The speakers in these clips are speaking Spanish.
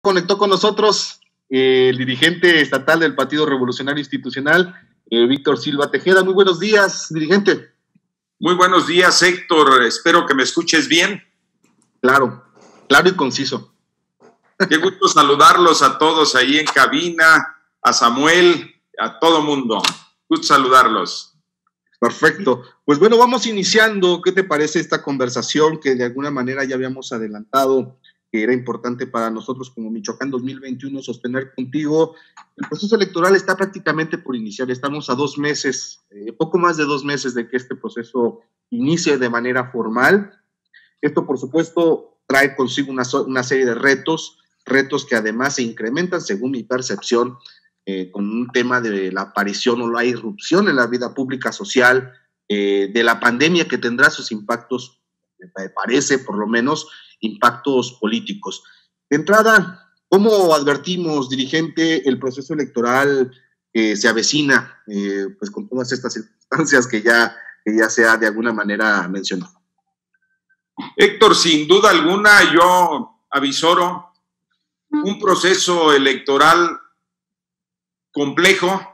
conectó con nosotros el dirigente estatal del Partido Revolucionario Institucional, Víctor Silva Tejeda. Muy buenos días, dirigente. Muy buenos días, Héctor. Espero que me escuches bien. Claro, claro y conciso. Qué gusto saludarlos a todos ahí en cabina, a Samuel, a todo mundo. Gusto saludarlos. Perfecto. Pues bueno, vamos iniciando. ¿Qué te parece esta conversación que de alguna manera ya habíamos adelantado, que era importante para nosotros como Michoacán 2021 sostener contigo? El proceso electoral está prácticamente por iniciar. Estamos a 2 meses, poco más de 2 meses de que este proceso inicie de manera formal. Esto, por supuesto, trae consigo una serie de retos que además se incrementan, según mi percepción, con un tema de la aparición o la irrupción en la vida pública social, de la pandemia que tendrá sus impactos, me parece por lo menos, impactos políticos. De entrada, ¿cómo advertimos, dirigente, el proceso electoral se avecina, pues con todas estas circunstancias que ya se ha de alguna manera mencionado? Héctor, sin duda alguna, yo avisoro un proceso electoral complejo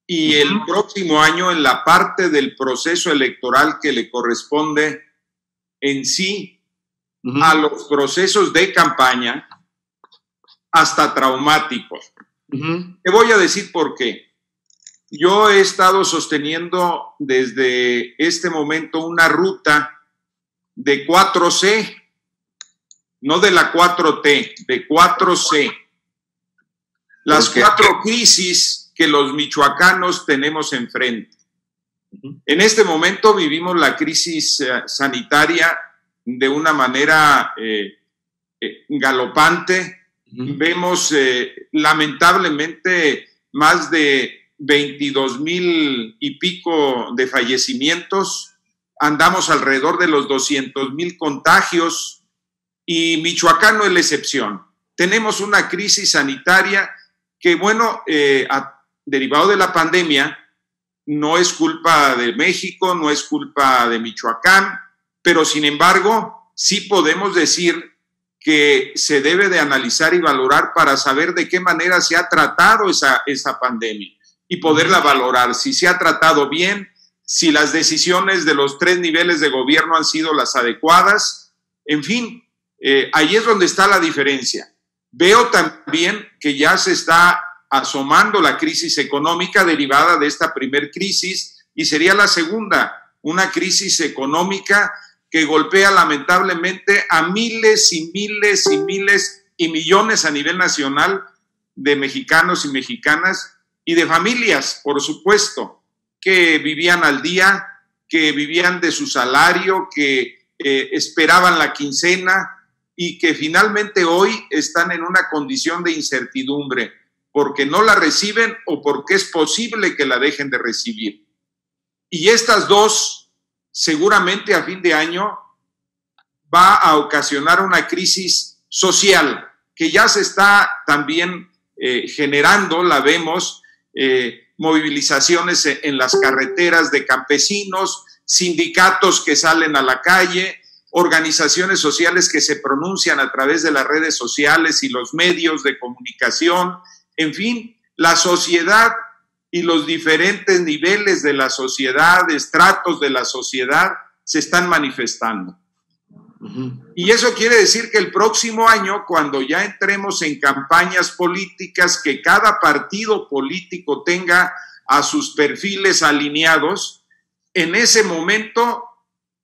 y el próximo año, en la parte del proceso electoral que le corresponde en sí a los procesos de campaña, hasta traumáticos. Te voy a decir por qué. Yo he estado sosteniendo desde este momento una ruta de 4C, no de la 4T, de 4C. Las 4 crisis que los michoacanos tenemos enfrente. En este momento vivimos la crisis sanitaria de una manera galopante. Vemos lamentablemente más de 22,000 y pico de fallecimientos. Andamos alrededor de los 200,000 contagios y Michoacán no es la excepción. Tenemos una crisis sanitaria que, bueno, derivado de la pandemia, no es culpa de México, no es culpa de Michoacán, pero sin embargo, sí podemos decir que se debe de analizar y valorar para saber de qué manera se ha tratado esa pandemia y poderla valorar, si se ha tratado bien, si las decisiones de los 3 niveles de gobierno han sido las adecuadas. En fin, ahí es donde está la diferencia. Veo también que ya se está asomando la crisis económica derivada de esta primer crisis y sería la segunda, una crisis económica que golpea lamentablemente a miles y miles y miles y millones a nivel nacional de mexicanos y mexicanas y de familias, por supuesto, que vivían al día, que vivían de su salario, que esperaban la quincena y que finalmente hoy están en una condición de incertidumbre porque no la reciben o porque es posible que la dejen de recibir. Y estas dos, seguramente a fin de año, va a ocasionar una crisis social que ya se está también generando, la vemos, movilizaciones en las carreteras de campesinos, sindicatos que salen a la calle, organizaciones sociales que se pronuncian a través de las redes sociales y los medios de comunicación. En fin, la sociedad y los diferentes niveles de la sociedad, estratos de la sociedad, se están manifestando. Y eso quiere decir que el próximo año, cuando ya entremos en campañas políticas, que cada partido político tenga a sus perfiles alineados, en ese momento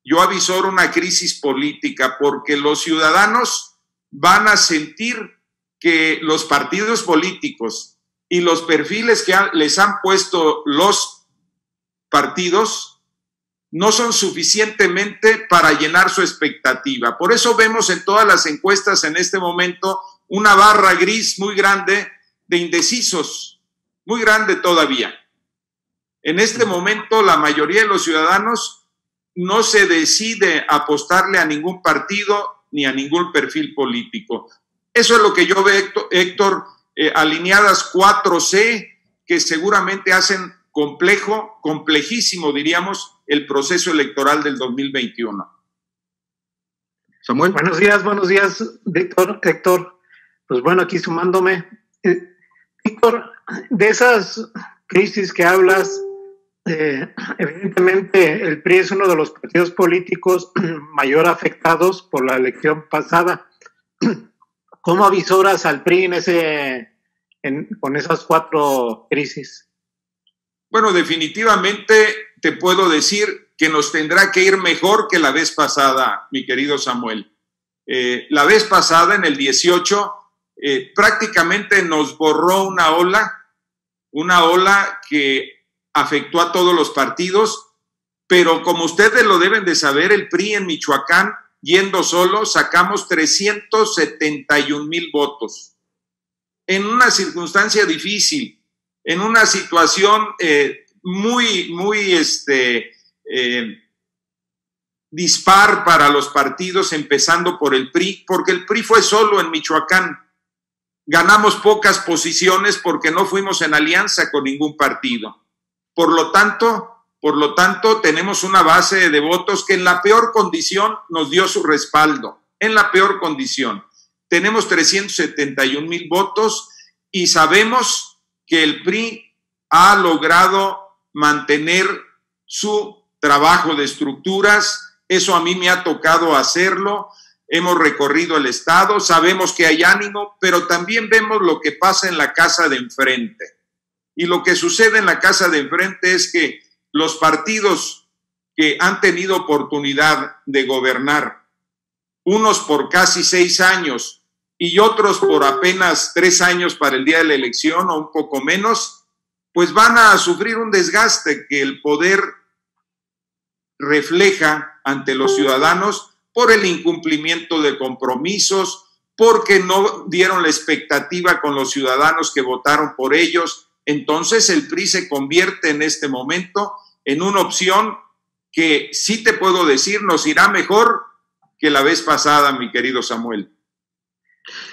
yo avisoro una crisis política, porque los ciudadanos van a sentir que los partidos políticos y los perfiles que les han puesto los partidos no son suficientemente para llenar su expectativa. Por eso vemos en todas las encuestas en este momento una barra gris muy grande de indecisos, muy grande todavía. En este momento la mayoría de los ciudadanos no se decide apostarle a ningún partido ni a ningún perfil político. Eso es lo que yo veo, Héctor, alineadas 4C que seguramente hacen complejísimo, diríamos, el proceso electoral del 2021. Samuel. Buenos días, Víctor, Héctor. Pues bueno, aquí sumándome. Víctor, de esas crisis que hablas, evidentemente el PRI es uno de los partidos políticos mayor afectados por la elección pasada. ¿Cómo avisoras al PRI con esas 4 crisis? Bueno, definitivamente te puedo decir que nos tendrá que ir mejor que la vez pasada, mi querido Samuel. La vez pasada, en el 18, prácticamente nos borró una ola que afectó a todos los partidos, pero como ustedes lo deben de saber, el PRI en Michoacán, yendo solo, sacamos 371,000 votos. En una circunstancia difícil, en una situación muy dispar para los partidos, empezando por el PRI, porque el PRI fue solo en Michoacán. Ganamos pocas posiciones porque no fuimos en alianza con ningún partido. Por lo tanto, tenemos una base de votos que en la peor condición nos dio su respaldo, en la peor condición. Tenemos 371,000 votos y sabemos que el PRI ha logrado mantener su trabajo de estructuras. Eso a mí me ha tocado hacerlo. Hemos recorrido el estado, sabemos que hay ánimo, pero también vemos lo que pasa en la casa de enfrente. Y lo que sucede en la casa de enfrente es que los partidos que han tenido oportunidad de gobernar, unos por casi 6 años y otros por apenas 3 años para el día de la elección o un poco menos, pues van a sufrir un desgaste que el poder refleja ante los ciudadanos por el incumplimiento de compromisos, porque no dieron la expectativa con los ciudadanos que votaron por ellos. Entonces el PRI se convierte en este momento en una opción que sí te puedo decir nos irá mejor que la vez pasada, mi querido Samuel.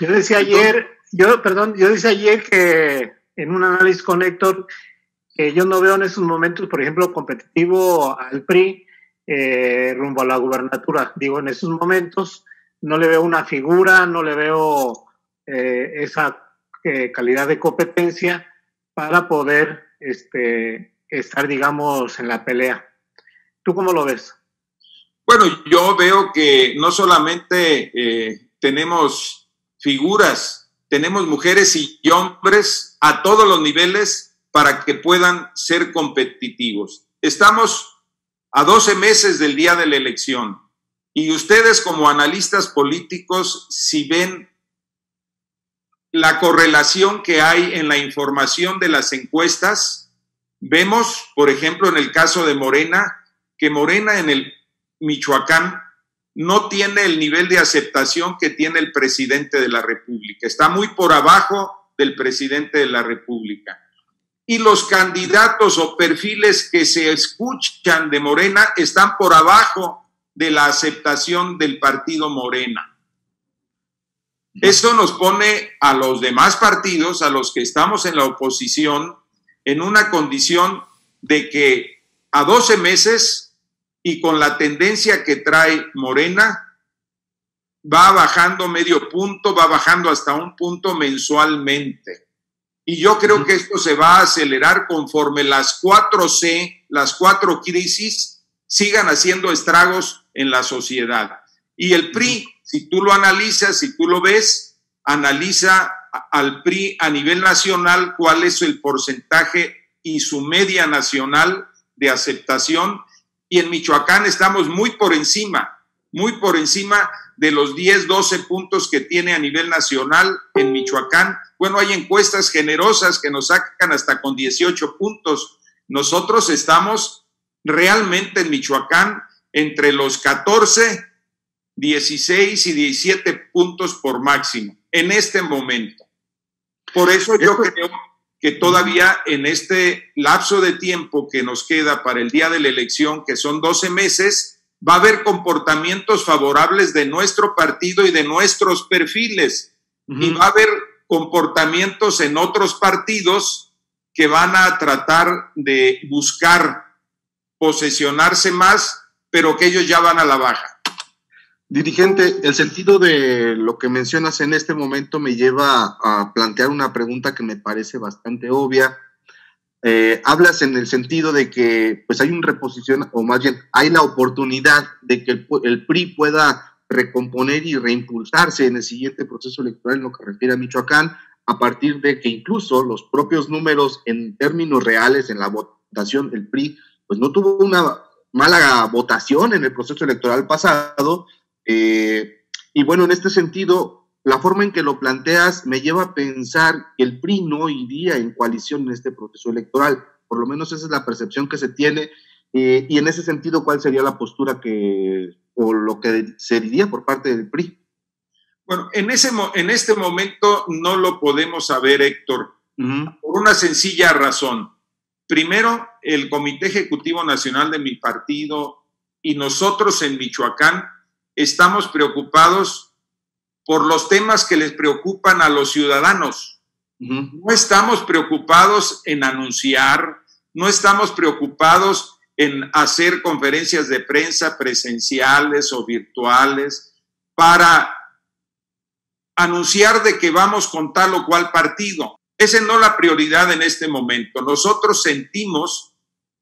Yo decía ayer que en un análisis con Héctor, que yo no veo en estos momentos, por ejemplo, competitivo al PRI rumbo a la gubernatura. Digo, en esos momentos no le veo una figura, no le veo esa calidad de competencia para poder estar, digamos, en la pelea. ¿Tú cómo lo ves? Bueno, yo veo que no solamente tenemos figuras, tenemos mujeres y hombres a todos los niveles para que puedan ser competitivos. Estamos a 12 meses del día de la elección y ustedes como analistas políticos, si ven la correlación que hay en la información de las encuestas, vemos, por ejemplo, en el caso de Morena, que Morena en el Michoacán no tiene el nivel de aceptación que tiene el presidente de la República. Está muy por abajo del presidente de la República. Y los candidatos o perfiles que se escuchan de Morena están por abajo de la aceptación del partido Morena. Eso nos pone a los demás partidos, a los que estamos en la oposición, en una condición de que a 12 meses y con la tendencia que trae Morena, va bajando medio punto, va bajando hasta 1 punto mensualmente. Y yo creo que esto se va a acelerar conforme las 4C, las 4 crisis, sigan haciendo estragos en la sociedad. Y el PRI, si tú lo analizas, si tú lo ves, analiza al PRI a nivel nacional cuál es el porcentaje y su media nacional de aceptación. Y en Michoacán estamos muy por encima de los 10, 12 puntos que tiene a nivel nacional en Michoacán. Bueno, hay encuestas generosas que nos sacan hasta con 18 puntos. Nosotros estamos realmente en Michoacán entre los 14, 16 y 17 puntos por máximo en este momento. Por eso yo creo que todavía en este lapso de tiempo que nos queda para el día de la elección, que son 12 meses, va a haber comportamientos favorables de nuestro partido y de nuestros perfiles. Y va a haber comportamientos en otros partidos que van a tratar de buscar posesionarse más, pero que ellos ya van a la baja. Dirigente, el sentido de lo que mencionas en este momento me lleva a plantear una pregunta que me parece bastante obvia. Hablas en el sentido de que pues hay un reposición, o más bien hay la oportunidad de que el PRI pueda recomponer y reimpulsarse en el siguiente proceso electoral en lo que refiere a Michoacán, a partir de que incluso los propios números en términos reales en la votación, el PRI pues no tuvo una mala votación en el proceso electoral pasado. Y bueno, en este sentido, la forma en que lo planteas me lleva a pensar que el PRI no iría en coalición en este proceso electoral, por lo menos esa es la percepción que se tiene, y en ese sentido, ¿cuál sería la postura o lo que se diría por parte del PRI? Bueno, en este momento no lo podemos saber, Héctor, por una sencilla razón. Primero, el Comité Ejecutivo Nacional de mi partido y nosotros en Michoacán estamos preocupados por los temas que les preocupan a los ciudadanos. No estamos preocupados en anunciar, no estamos preocupados en hacer conferencias de prensa presenciales o virtuales para anunciar de que vamos con tal o cual partido. Esa no es la prioridad en este momento. Nosotros sentimos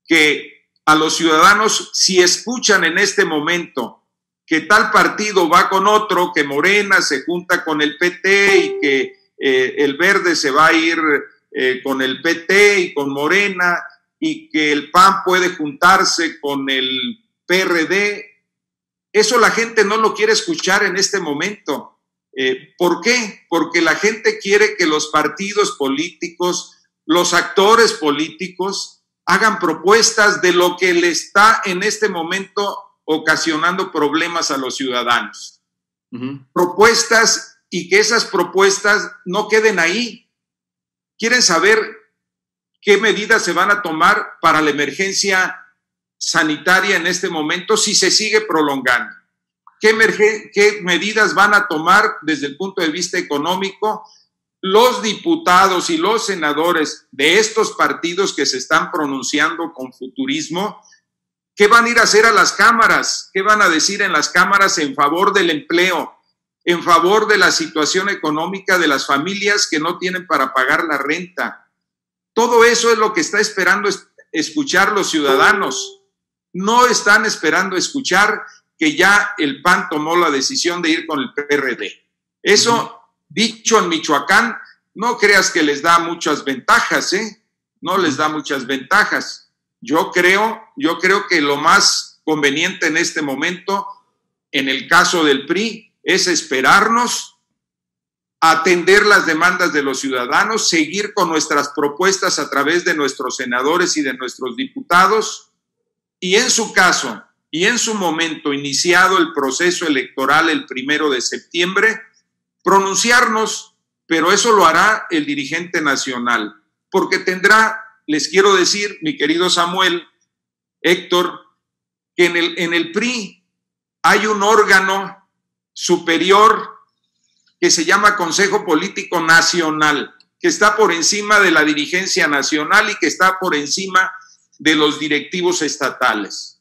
que a los ciudadanos, si escuchan en este momento que tal partido va con otro, que Morena se junta con el PT y que el Verde se va a ir con el PT y con Morena y que el PAN puede juntarse con el PRD, eso la gente no lo quiere escuchar en este momento. ¿Por qué? Porque la gente quiere que los partidos políticos, los actores políticos, hagan propuestas de lo que le está en este momento ocasionando problemas a los ciudadanos. Propuestas, y que esas propuestas no queden ahí. Quieren saber qué medidas se van a tomar para la emergencia sanitaria en este momento si se sigue prolongando. ¿Qué medidas van a tomar desde el punto de vista económico los diputados y los senadores de estos partidos que se están pronunciando con futurismo? ¿Qué van a ir a hacer a las cámaras? ¿Qué van a decir en las cámaras en favor del empleo, en favor de la situación económica de las familias que no tienen para pagar la renta? Todo eso es lo que está esperando escuchar los ciudadanos. No están esperando escuchar que ya el PAN tomó la decisión de ir con el PRD. Eso, dicho en Michoacán, no creas que les da muchas ventajas, no les da muchas ventajas. Yo creo que lo más conveniente en este momento, en el caso del PRI, es esperarnos, atender las demandas de los ciudadanos, seguir con nuestras propuestas a través de nuestros senadores y de nuestros diputados, y en su caso y en su momento, iniciado el proceso electoral el 1 de septiembre, pronunciarnos, pero eso lo hará el dirigente nacional, porque tendrá, les quiero decir, mi querido Samuel, Héctor, que en el PRI hay un órgano superior que se llama Consejo Político Nacional, que está por encima de la dirigencia nacional y que está por encima de los directivos estatales.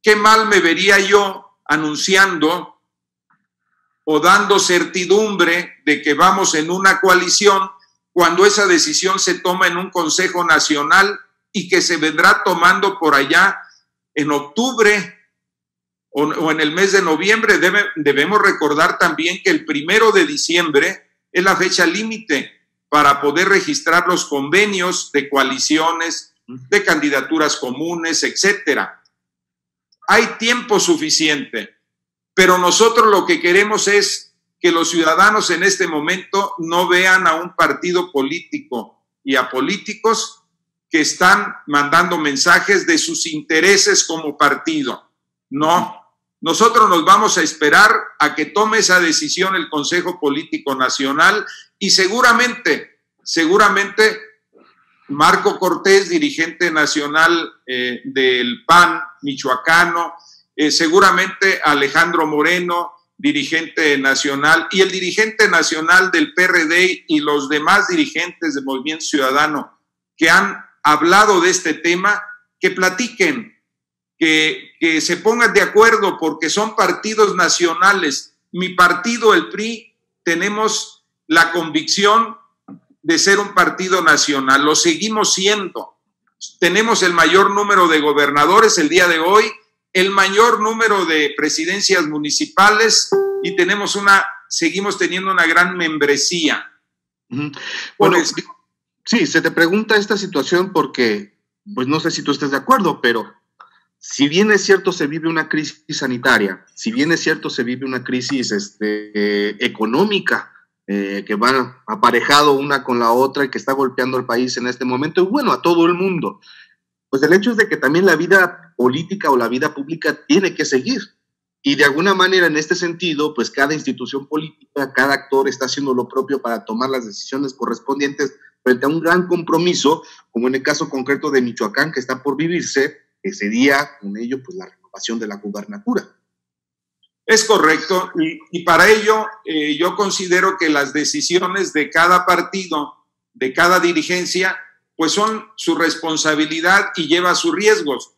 ¿Qué mal me vería yo anunciando o dando certidumbre de que vamos en una coalición cuando esa decisión se toma en un Consejo Nacional y que se vendrá tomando por allá en octubre o en el mes de noviembre? Debemos recordar también que el 1 de diciembre es la fecha límite para poder registrar los convenios de coaliciones, de candidaturas comunes, etcétera. Hay tiempo suficiente, pero nosotros lo que queremos es que los ciudadanos en este momento no vean a un partido político y a políticos que están mandando mensajes de sus intereses como partido. No, nosotros nos vamos a esperar a que tome esa decisión el Consejo Político Nacional y seguramente Marco Cortés, dirigente nacional del PAN michoacano, seguramente Alejandro Moreno, dirigente nacional, y el dirigente nacional del PRD y los demás dirigentes del Movimiento Ciudadano que han hablado de este tema, que platiquen que se pongan de acuerdo porque son partidos nacionales. Mi partido, el PRI, tenemos la convicción de ser un partido nacional, lo seguimos siendo. Tenemos el mayor número de gobernadores el día de hoy, el mayor número de presidencias municipales y seguimos teniendo una gran membresía. Bueno, sí, se te pregunta esta situación porque, pues no sé si tú estés de acuerdo, pero si bien es cierto se vive una crisis sanitaria, si bien es cierto se vive una crisis económica, que van aparejado una con la otra y que está golpeando al país en este momento, y bueno, a todo el mundo, pues el hecho es de que también la vida política o la vida pública tiene que seguir. Y de alguna manera, en este sentido, pues cada institución política, cada actor está haciendo lo propio para tomar las decisiones correspondientes frente a un gran compromiso, como en el caso concreto de Michoacán, que está por vivirse, que sería con ello pues la renovación de la gubernatura. Es correcto, y para ello yo considero que las decisiones de cada partido, de cada dirigencia, pues son su responsabilidad y lleva sus riesgos.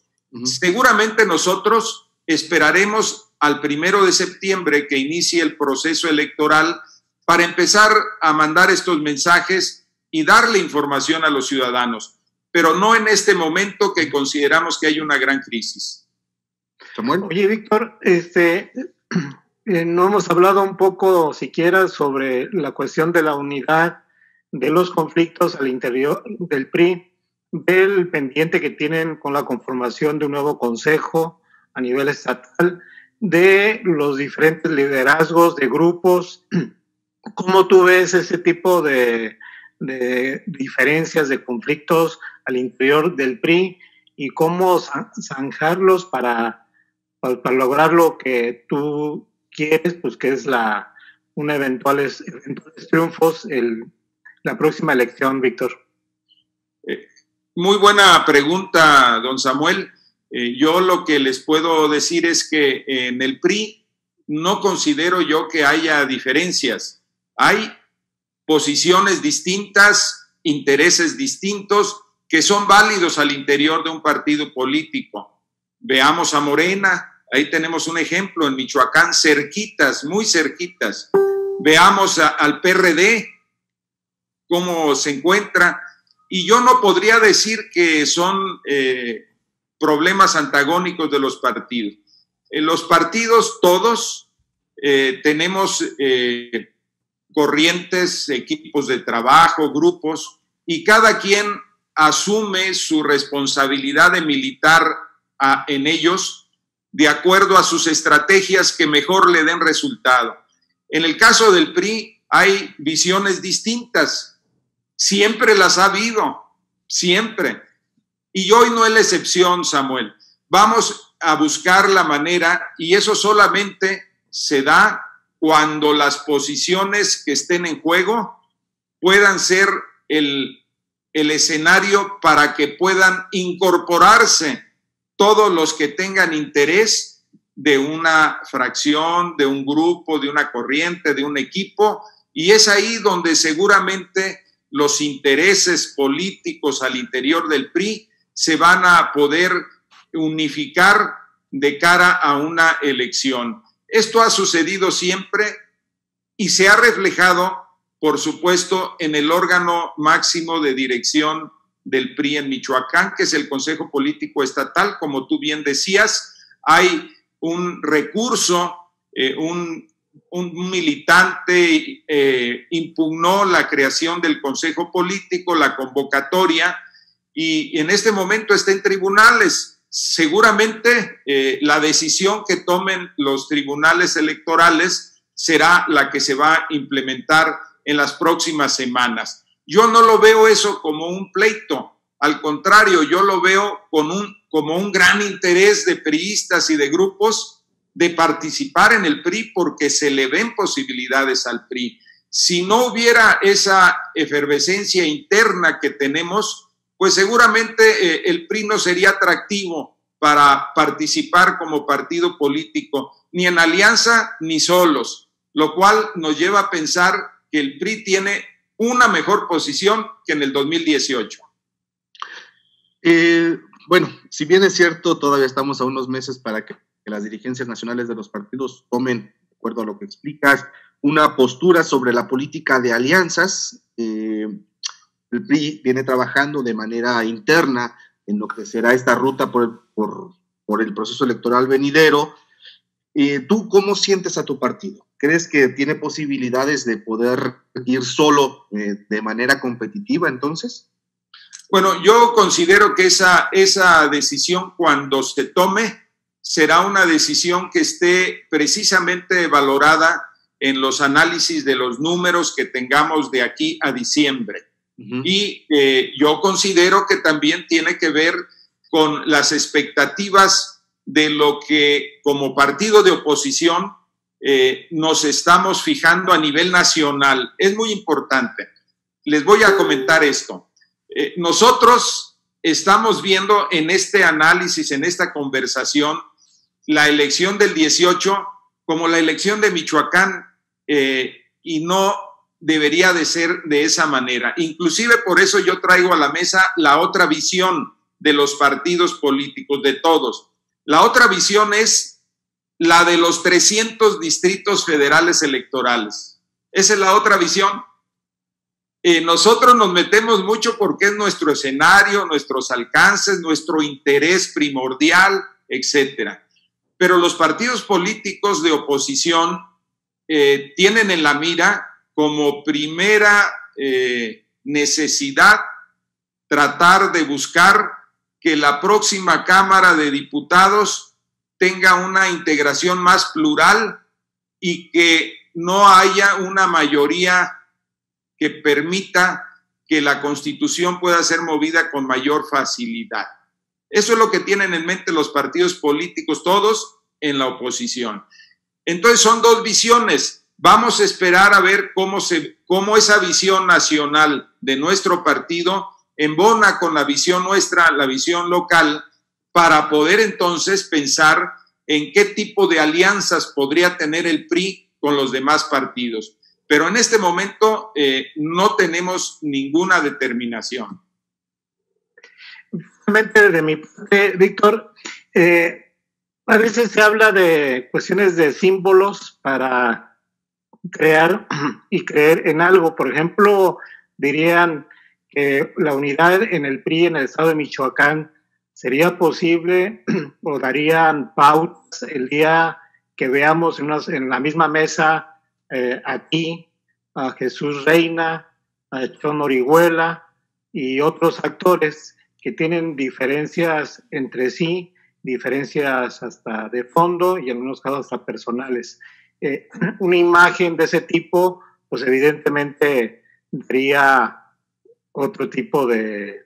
Seguramente nosotros esperaremos al 1 de septiembre que inicie el proceso electoral para empezar a mandar estos mensajes y darle información a los ciudadanos, pero no en este momento que consideramos que hay una gran crisis. Samuel. Oye, Víctor, no hemos hablado un poco siquiera sobre la cuestión de la unidad, de los conflictos al interior del PRI, del pendiente que tienen con la conformación de un nuevo consejo a nivel estatal, de los diferentes liderazgos de grupos. ¿Cómo tú ves ese tipo de diferencias, de conflictos al interior del PRI y cómo zanjarlos para lograr lo que tú quieres, pues que es eventuales triunfos la próxima elección, Víctor? Muy buena pregunta, don Samuel. Yo lo que les puedo decir es que en el PRI no considero yo que haya diferencias. Hay posiciones distintas, intereses distintos que son válidos al interior de un partido político. Veamos a Morena, ahí tenemos un ejemplo en Michoacán, cerquitas, muy cerquitas. Veamos al PRD, cómo se encuentra. Y yo no podría decir que son problemas antagónicos de los partidos. Los partidos todos tenemos corrientes, equipos de trabajo, grupos, y cada quien asume su responsabilidad de militar en ellos de acuerdo a sus estrategias que mejor le den resultado. En el caso del PRI hay visiones distintas, siempre las ha habido, siempre. Y hoy no es la excepción, Samuel. Vamos a buscar la manera, y eso solamente se da cuando las posiciones que estén en juego puedan ser el escenario para que puedan incorporarse todos los que tengan interés de una fracción, de un grupo, de una corriente, de un equipo, y es ahí donde seguramente los intereses políticos al interior del PRI se van a poder unificar de cara a una elección. Esto ha sucedido siempre y se ha reflejado, por supuesto, en el órgano máximo de dirección del PRI en Michoacán, que es el Consejo Político Estatal. Como tú bien decías, hay un recurso, un militante impugnó la creación del Consejo Político, la convocatoria, y en este momento está en tribunales. Seguramente la decisión que tomen los tribunales electorales será la que se va a implementar en las próximas semanas. Yo no lo veo eso como un pleito, al contrario, yo lo veo como un gran interés de priistas y de grupos de participar en el PRI porque se le ven posibilidades al PRI. Si no hubiera esa efervescencia interna que tenemos, pues seguramente el PRI no sería atractivo para participar como partido político, ni en alianza ni solos, lo cual nos lleva a pensar que el PRI tiene una mejor posición que en el 2018. bueno, si bien es cierto, todavía estamos a unos meses para que las dirigencias nacionales de los partidos tomen, de acuerdo a lo que explicas, una postura sobre la política de alianzas. El PRI viene trabajando de manera interna en lo que será esta ruta por el proceso electoral venidero. ¿Tú cómo sientes a tu partido? ¿Crees que tiene posibilidades de poder ir solo de manera competitiva entonces? Bueno, yo considero que esa decisión, cuando se tome, será una decisión que esté precisamente valorada en los análisis de los números que tengamos de aquí a diciembre. Uh-huh. Y yo considero que también tiene que ver con las expectativas de lo que como partido de oposición nos estamos fijando a nivel nacional. Es muy importante. Les voy a comentar esto. Nosotros estamos viendo en este análisis, en esta conversación, la elección del 18 como la elección de Michoacán, y no debería de ser de esa manera. Inclusive por eso yo traigo a la mesa la otra visión de los partidos políticos, de todos. La otra visión es la de los 300 distritos federales electorales. Esa es la otra visión. Nosotros nos metemos mucho porque es nuestro escenario, nuestros alcances, nuestro interés primordial, etcétera. Pero los partidos políticos de oposición tienen en la mira como primera necesidad tratar de buscar que la próxima Cámara de Diputados tenga una integración más plural y que no haya una mayoría que permita que la Constitución pueda ser movida con mayor facilidad. Eso es lo que tienen en mente los partidos políticos, todos en la oposición. Entonces son dos visiones. Vamos a esperar a ver cómo esa visión nacional de nuestro partido embona con la visión nuestra, la visión local, para poder entonces pensar en qué tipo de alianzas podría tener el PRI con los demás partidos. Pero en este momento no tenemos ninguna determinación. De mi parte, Víctor, a veces se habla de cuestiones de símbolos para crear y creer en algo. Por ejemplo, dirían que la unidad en el PRI en el estado de Michoacán sería posible o darían pautas el día que veamos en la misma mesa a ti, a Jesús Reina, a Chon Orihuela y otros actores que tienen diferencias entre sí, diferencias hasta de fondo y en algunos casos hasta personales. Una imagen de ese tipo, pues evidentemente daría otro tipo de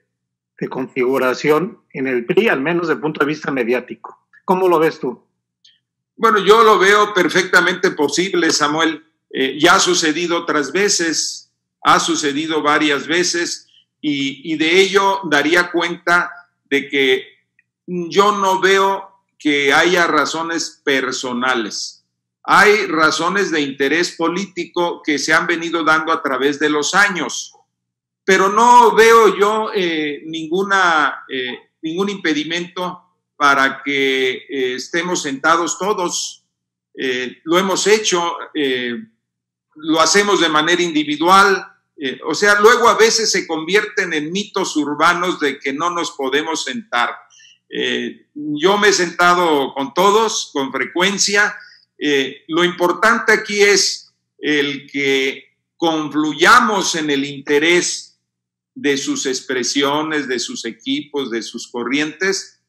configuración en el PRI, al menos desde el punto de vista mediático. ¿Cómo lo ves tú? Bueno, yo lo veo perfectamente posible, Samuel. Ya ha sucedido otras veces, ha sucedido varias veces, y de ello daría cuenta de que yo no veo que haya razones personales. Hay razones de interés político que se han venido dando a través de los años, pero no veo yo ningún impedimento para que estemos sentados todos. Lo hemos hecho, lo hacemos de manera individual, o sea, luego a veces se convierten en mitos urbanos de que no nos podemos sentar. Yo me he sentado con todos, con frecuencia. Lo importante aquí es el que confluyamos en el interés de sus expresiones, de sus equipos, de sus corrientes,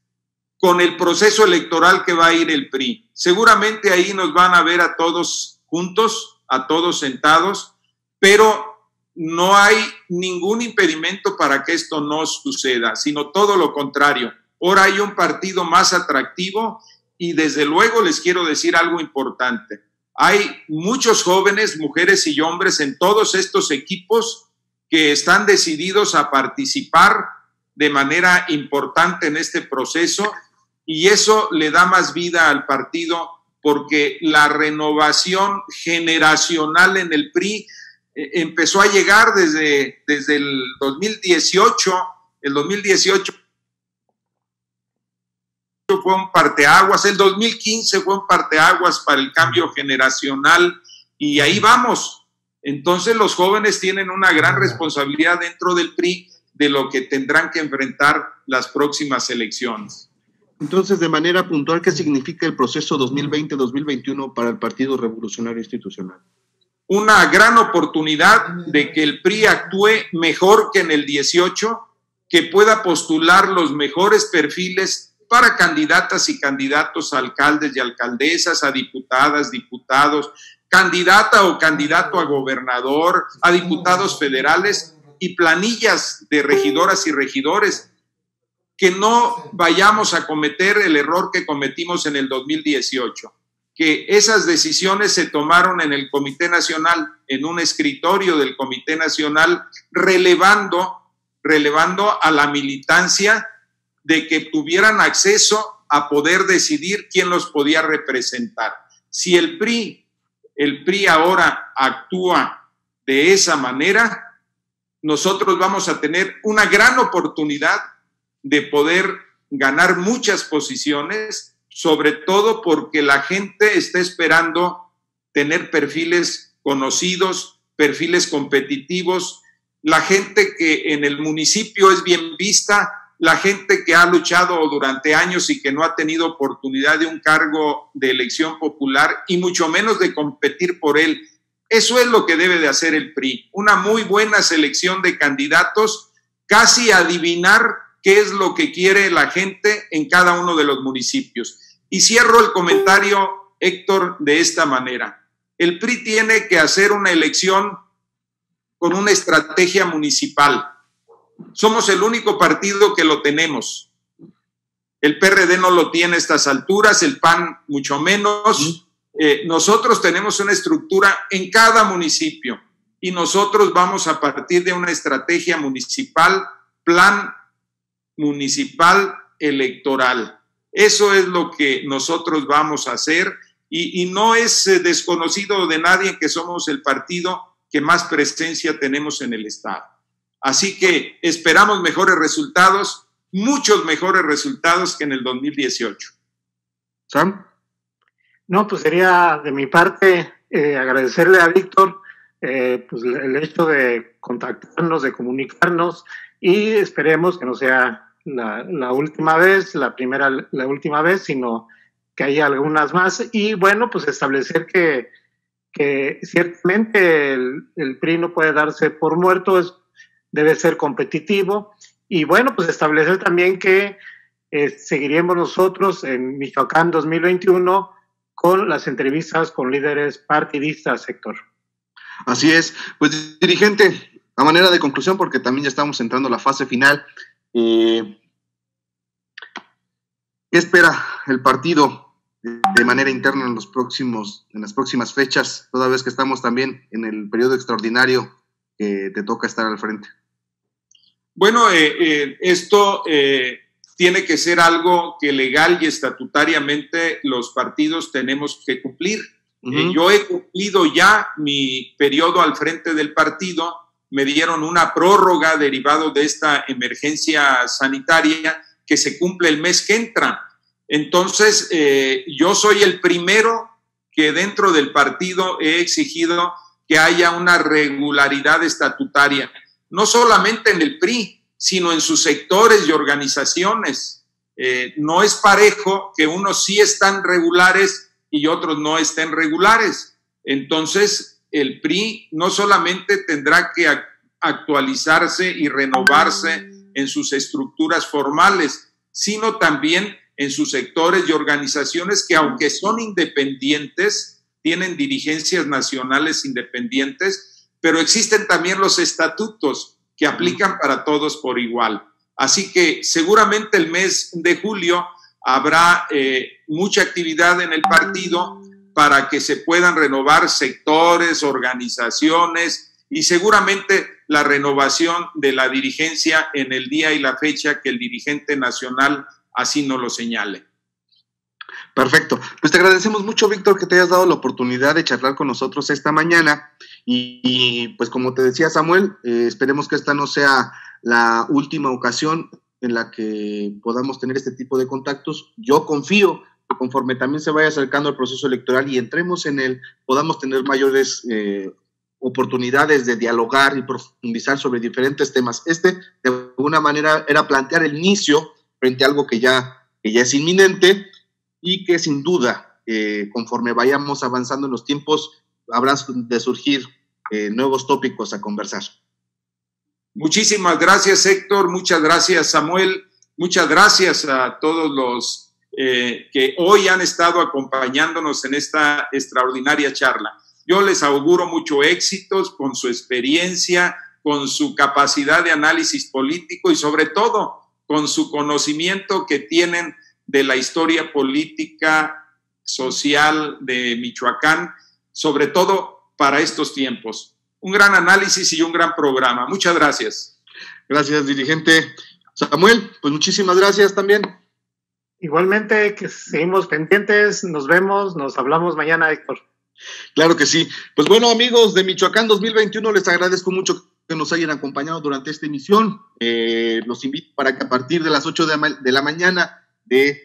con el proceso electoral que va a ir el PRI. Seguramente ahí nos van a ver a todos juntos, a todos sentados, pero no hay ningún impedimento para que esto no suceda, sino todo lo contrario. Ahora hay un partido más atractivo y desde luego les quiero decir algo importante. Hay muchos jóvenes, mujeres y hombres en todos estos equipos que están decididos a participar de manera importante en este proceso, y eso le da más vida al partido porque la renovación generacional en el PRI empezó a llegar desde el 2018. El 2018 fue un parteaguas, el 2015 fue un parteaguas para el cambio generacional y ahí vamos. Entonces los jóvenes tienen una gran responsabilidad dentro del PRI de lo que tendrán que enfrentar las próximas elecciones. Entonces, de manera puntual, ¿qué significa el proceso 2020-2021 para el Partido Revolucionario Institucional? Una gran oportunidad de que el PRI actúe mejor que en el 18, que pueda postular los mejores perfiles para candidatas y candidatos a alcaldes y alcaldesas, a diputadas, diputados, candidata o candidato a gobernador, a diputados federales y planillas de regidoras y regidores. Que no vayamos a cometer el error que cometimos en el 2018, que esas decisiones se tomaron en el Comité Nacional, en un escritorio del Comité Nacional, relevando a la militancia de que tuvieran acceso a poder decidir quién los podía representar. Si el PRI ahora actúa de esa manera, nosotros vamos a tener una gran oportunidad de poder ganar muchas posiciones, sobre todo porque la gente está esperando tener perfiles conocidos, perfiles competitivos, la gente que en el municipio es bien vista, la gente que ha luchado durante años y que no ha tenido oportunidad de un cargo de elección popular y mucho menos de competir por él. Eso es lo que debe de hacer el PRI, una muy buena selección de candidatos, casi adivinar qué es lo que quiere la gente en cada uno de los municipios. Y cierro el comentario, Héctor, de esta manera. El PRI tiene que hacer una elección con una estrategia municipal. Somos el único partido que lo tenemos. El PRD no lo tiene a estas alturas, el PAN mucho menos. Nosotros tenemos una estructura en cada municipio y nosotros vamos a partir de una estrategia municipal, plan municipal electoral. Eso es lo que nosotros vamos a hacer y no es desconocido de nadie que somos el partido que más presencia tenemos en el Estado. Así que esperamos mejores resultados, muchos mejores resultados que en el 2018. ¿Sam? No, pues sería de mi parte agradecerle a Víctor pues el hecho de contactarnos, de comunicarnos y esperemos que no sea la última vez, la última vez, sino que haya algunas más y bueno, pues establecer que ciertamente el PRI no puede darse por muerto, debe ser competitivo y bueno, pues establecer también que seguiremos nosotros en Michoacán 2021 con las entrevistas con líderes partidistas, Héctor. Así es, pues dirigente, a manera de conclusión, porque también ya estamos entrando a la fase final, ¿qué espera el partido de manera interna en las próximas fechas, toda vez que estamos también en el periodo extraordinario que te toca estar al frente? Bueno, esto tiene que ser algo que legal y estatutariamente los partidos tenemos que cumplir. Yo he cumplido ya mi periodo al frente del partido, me dieron una prórroga derivado de esta emergencia sanitaria que se cumple el mes que entra. Entonces, yo soy el primero que dentro del partido he exigido que haya una regularidad estatutaria, no solamente en el PRI, sino en sus sectores y organizaciones. No es parejo que unos sí están regulares y otros no estén regulares. Entonces, el PRI no solamente tendrá que actualizarse y renovarse en sus estructuras formales, sino también en sus sectores y organizaciones que, aunque son independientes, tienen dirigencias nacionales independientes, pero existen también los estatutos que aplican para todos por igual. Así que seguramente el mes de julio habrá mucha actividad en el partido para que se puedan renovar sectores, organizaciones y seguramente la renovación de la dirigencia en el día y la fecha que el dirigente nacional así nos lo señale. Perfecto. Pues te agradecemos mucho, Víctor, que te hayas dado la oportunidad de charlar con nosotros esta mañana y pues como te decía Samuel, esperemos que esta no sea la última ocasión en la que podamos tener este tipo de contactos. Yo confío que conforme también se vaya acercando el proceso electoral y entremos en él, podamos tener mayores oportunidades de dialogar y profundizar sobre diferentes temas. De alguna manera, era plantear el inicio frente a algo que ya es inminente y que sin duda, conforme vayamos avanzando en los tiempos, habrán de surgir nuevos tópicos a conversar. Muchísimas gracias, Héctor. Muchas gracias, Samuel. Muchas gracias a todos los que hoy han estado acompañándonos en esta extraordinaria charla. Yo les auguro mucho éxitos con su experiencia, con su capacidad de análisis político y sobre todo con su conocimiento que tienen de la historia política, social de Michoacán, sobre todo para estos tiempos. Un gran análisis y un gran programa. Muchas gracias. Gracias, dirigente. Samuel, pues muchísimas gracias también. Igualmente, que seguimos pendientes, nos vemos, nos hablamos mañana, Héctor. Claro que sí. Pues bueno, amigos de Michoacán 2021, les agradezco mucho que nos hayan acompañado durante esta emisión. Los invito para que a partir de las 8 de la mañana de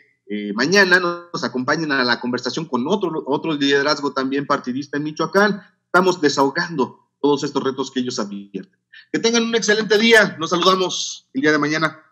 mañana nos acompañen a la conversación con otro liderazgo también partidista en Michoacán. Estamos desahogando todos estos retos que ellos advierten. Que tengan un excelente día. Nos saludamos el día de mañana.